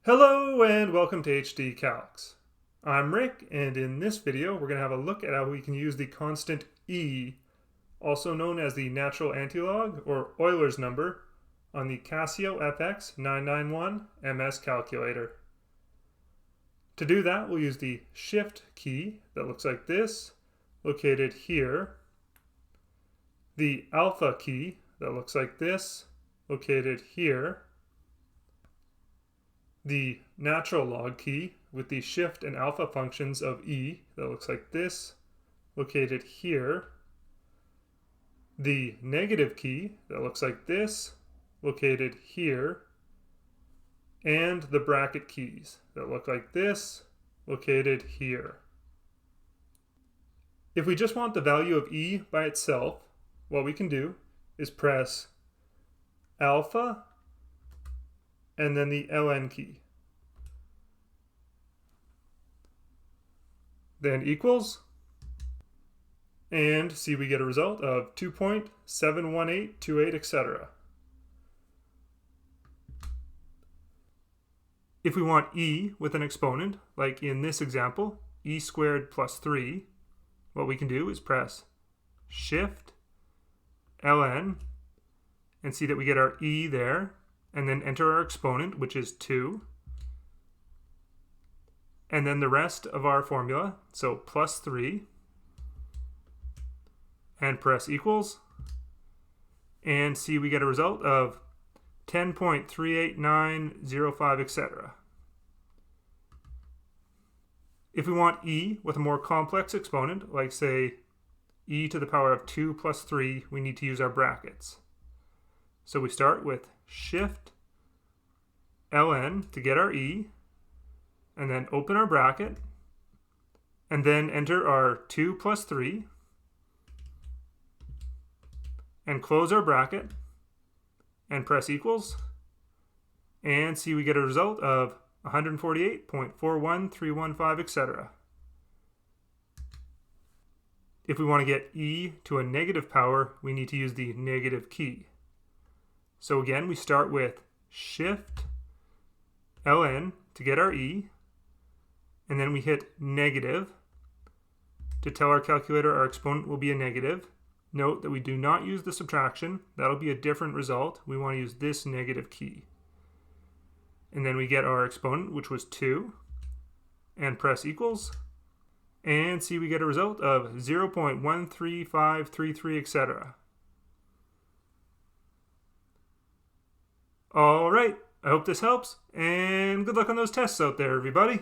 Hello and welcome to HD Calcs. I'm Rick, and in this video we're going to have a look at how we can use the constant e, also known as the natural antilog or Euler's number, on the Casio fx-991 MS calculator. To do that, we'll use the shift key that looks like this, located here, the alpha key that looks like this, located here, the natural log key with the shift and alpha functions of e that looks like this, located here, the negative key that looks like this, located here, and the bracket keys that look like this, located here. If we just want the value of e by itself, what we can do is press alpha and then the ln key. Then equals, and see we get a result of 2.71828, etc. If we want e with an exponent, like in this example, e squared plus 3, what we can do is press shift ln and see that we get our e there, and then enter our exponent, which is 2, and then the rest of our formula, so plus 3, and press equals, and see we get a result of 10.38905, etc. If we want e with a more complex exponent, like say e to the power of 2 plus 3, we need to use our brackets. So we start with shift ln to get our e, and then open our bracket, and then enter our 2 plus 3, and close our bracket, and press equals, and see we get a result of 148.41315, etc. If we want to get e to a negative power, we need to use the negative key. So again, we start with shift ln to get our e, and then we hit negative to tell our calculator our exponent will be a negative. Note that we do not use the subtraction. That'll be a different result. We want to use this negative key. And then we get our exponent, which was 2, and press equals, and see we get a result of 0.13533, etc. All right, I hope this helps, and good luck on those tests out there, everybody.